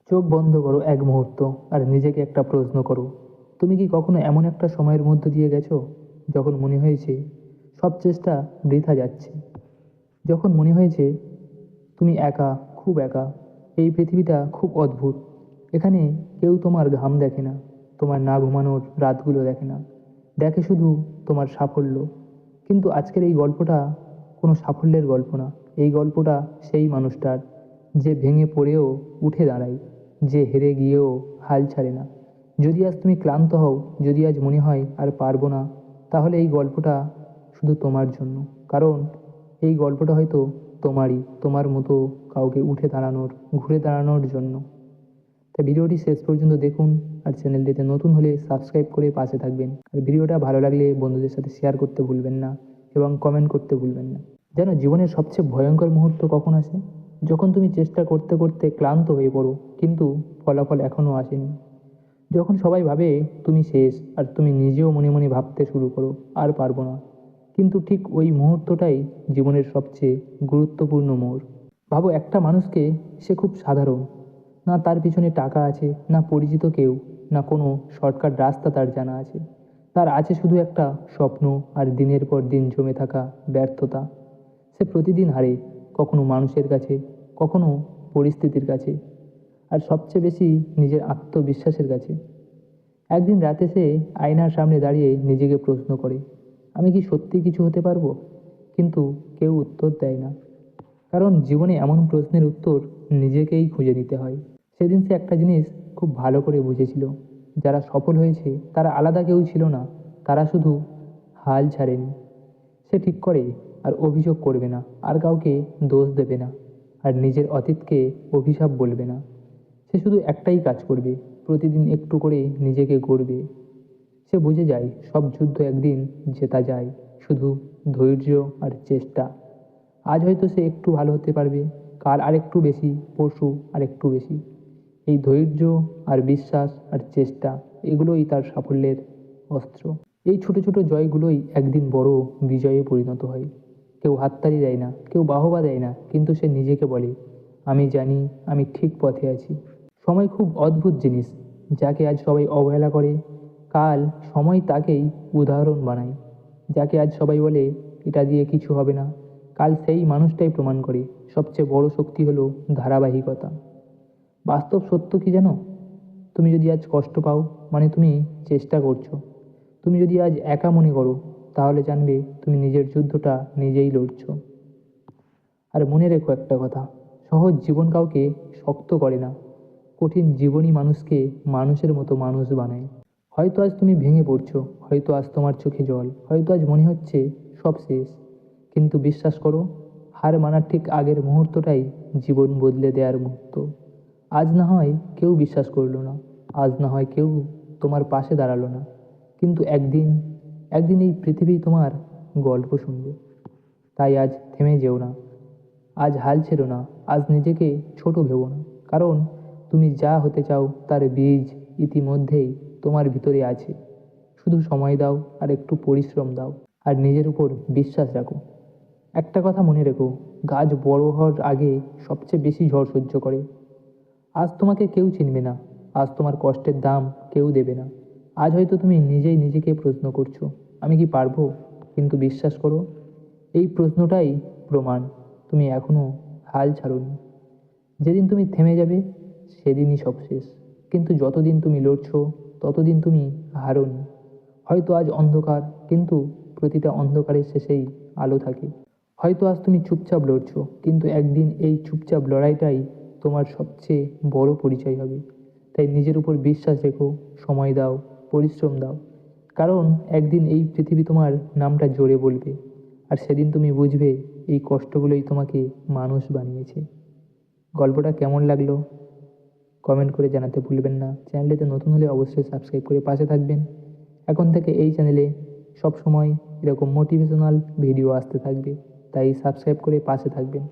চোখ বন্ধ করো এক মুহূর্ত আর নিজেকে একটা প্রশ্ন করো। তুমি কি কখনো এমন একটা সময়ের মধ্য দিয়ে গেছো যখন মনে হয়েছে সব চেষ্টা বৃথা যাচ্ছে? যখন মনে হয়েছে তুমি একা, খুব একা। এই পৃথিবীটা খুব অদ্ভুত। এখানে কেউ তোমার ঘাম দেখে না, তোমার না ঘুমানোর রাতগুলো দেখে না, দেখে শুধু তোমার সাফল্য। কিন্তু আজকের এই গল্পটা কোনো সাফল্যের গল্প না। এই গল্পটা সেই মানুষটার, যে ভেঙে পড়েও উঠে দাঁড়ায়, যে হেরে গিয়েও হাল ছাড়ে না। যদি আজ তুমি ক্লান্ত হও, যদি আজ মনে হয় আর পারবো না, তাহলে এই গল্পটা শুধু তোমার জন্য। কারণ এই গল্পটা হয়তো তোমারই, তোমার মতো কাউকে উঠে দাঁড়ানোর, ঘুরে দাঁড়ানোর জন্য। তাই ভিডিওটি শেষ পর্যন্ত দেখুন, আর চ্যানেলটিতে নতুন হলে সাবস্ক্রাইব করে পাশে থাকবেন। আর ভিডিওটা ভালো লাগলে বন্ধুদের সাথে শেয়ার করতে ভুলবেন না এবং কমেন্ট করতে ভুলবেন না। যেন জীবনের সবচেয়ে ভয়ঙ্কর মুহূর্ত কখন আসে? যখন তুমি চেষ্টা করতে করতে ক্লান্ত হয়ে পড়ো, কিন্তু ফলাফল এখনও আসেনি। যখন সবাই ভাবে তুমি শেষ, আর তুমি নিজেও মনে মনে ভাবতে শুরু করো আর পারবো না। কিন্তু ঠিক ওই মুহূর্তটাই জীবনের সবচেয়ে গুরুত্বপূর্ণ মোড়। ভাবো একটা মানুষকে, সে খুব সাধারণ। না তার পিছনে টাকা আছে, না পরিচিত কেউ, না কোনো শর্টকাট রাস্তা তার জানা আছে। তার আছে শুধু একটা স্বপ্ন আর দিনের পর দিন জমে থাকা ব্যর্থতা। সে প্রতিদিন হারে, কখনো মানুষের কাছে, কখনো পরিস্থিতির কাছে, আর সবচেয়ে বেশি নিজের আত্মবিশ্বাসের কাছে। একদিন রাতে সে আয়নার সামনে দাঁড়িয়ে নিজেকে প্রশ্ন করে, আমি কি সত্যি কিছু হতে পারবো? কিন্তু কেউ উত্তর দেয় না। কারণ জীবনে এমন প্রশ্নের উত্তর নিজেকেই খুঁজে নিতে হয়। সেদিন সে একটা জিনিস খুব ভালো করে বুঝেছিল, যারা সফল হয়েছে তারা আলাদা কেউ ছিল না, তারা শুধু হাল ছাড়েনি। সে ঠিক করে আর অভিযোগ করবে না, আর কাউকে দোষ দেবে না, আর নিজের অতীতকে অভিশাপ বলবে না। সে শুধু একটাই কাজ করবে, প্রতিদিন একটু করে নিজেকে গড়বে। সে বুঝে যায় সব যুদ্ধ একদিন জেতা যায়, শুধু ধৈর্য আর চেষ্টা। আজ হয়তো সে একটু ভালো হতে পারবে, কাল আর একটু বেশি, পরশু আর একটু বেশি। এই ধৈর্য আর বিশ্বাস আর চেষ্টা, এগুলোই তার সাফল্যের অস্ত্র। এই ছোট ছোট জয়গুলোই একদিন বড় বিজয়ে পরিণত হয়। কেউ হাততালি দেয় না, কেউ বাহবা দেয় না, কিন্তু সে নিজেকে বলে, আমি জানি আমি ঠিক পথে আছি। সময় খুব অদ্ভুত জিনিস। যাকে আজ সবাই অবহেলা করে, কাল সময় তাকেই উদাহরণ বানায়। যাকে আজ সবাই বলে এটা দিয়ে কিছু হবে না, কাল সেই মানুষটাই প্রমাণ করে সবচেয়ে বড় শক্তি হলো ধারাবাহিকতা। বাস্তব সত্য কি জানো? তুমি যদি আজ কষ্ট পাও, মানে তুমি চেষ্টা করছো। তুমি যদি আজ একা মনে করো, তাহলে জানবে তুমি নিজের যুদ্ধটা নিজেই লড়ছো। আর মনে রেখো একটা কথা, সহজ জীবন কাউকে শক্ত করে না, কঠিন জীবনই মানুষকে মানুষের মতো মানুষ বানায়। হয়তো আজ তুমি ভেঙে পড়ছো, হয়তো আজ তোমার চোখে জল, হয়তো আজ মনে হচ্ছে সব শেষ। কিন্তু বিশ্বাস করো, হার মানার ঠিক আগের মুহূর্তটাই জীবন বদলে দেওয়ার মুহূর্ত। আজ না হয় কেউ বিশ্বাস করলো না, আজ না হয় কেউ তোমার পাশে দাঁড়ালো না, কিন্তু একদিন, একদিন এই পৃথিবী তোমার গল্প শুনবে। তাই আজ থেমে যেও না, আজ হাল ছেড়ো না, আজ নিজেকে ছোট ভেবো না। কারণ তুমি যা হতে চাও তার বীজ ইতিমধ্যেই তোমার ভিতরে আছে। শুধু সময় দাও, আর একটু পরিশ্রম দাও, আর নিজের উপর বিশ্বাস রাখো। একটা কথা মনে রেখো, গাছ বড় হওয়ার আগে সবচেয়ে বেশি ঝড় সহ্য করে। আজ তোমাকে কেউ চিনবে না, আজ তোমার কষ্টের দাম কেউ দেবে না। আজ হয়তো তুমি নিজেই নিজেকে প্রশ্ন করছো, আমি কি পারবো? কিন্তু বিশ্বাস করো, এই প্রশ্নটাই প্রমাণ তুমি এখনো হাল ছাড়োনি। যেদিন তুমি থেমে যাবে, সেদিনই সব শেষ। কিন্তু যতদিন তুমি লড়ছো, ততদিন তুমি হারোনি। হয়তো আজ অন্ধকার, কিন্তু প্রতিটা অন্ধকারের শেষেই আলো থাকে। হয়তো আজ তুমি চুপচাপ লড়ছো, কিন্তু একদিন এই চুপচাপ লড়াইটাই তোমার সবচেয়ে বড় পরিচয় হবে। তাই নিজের উপর বিশ্বাস রেখো, সময় দাও, পরিশ্রম দাও। কারণ একদিন এই পৃথিবী তোমার নামটা জোরে বলবে, আর সেদিন তুমি বুঝবে এই কষ্টগুলোই তোমাকে মানুষ বানিয়েছে। গল্পটা কেমন লাগলো কমেন্ট করে জানাতে ভুলবেন না। চ্যানেলটিতে নতুন হলে অবশ্যই সাবস্ক্রাইব করে পাশে থাকবেন। এখন থেকে এই চ্যানেলে সব সময় এরকম মোটিভেশনাল ভিডিও আসতে থাকবে, তাই সাবস্ক্রাইব করে পাশে থাকবেন।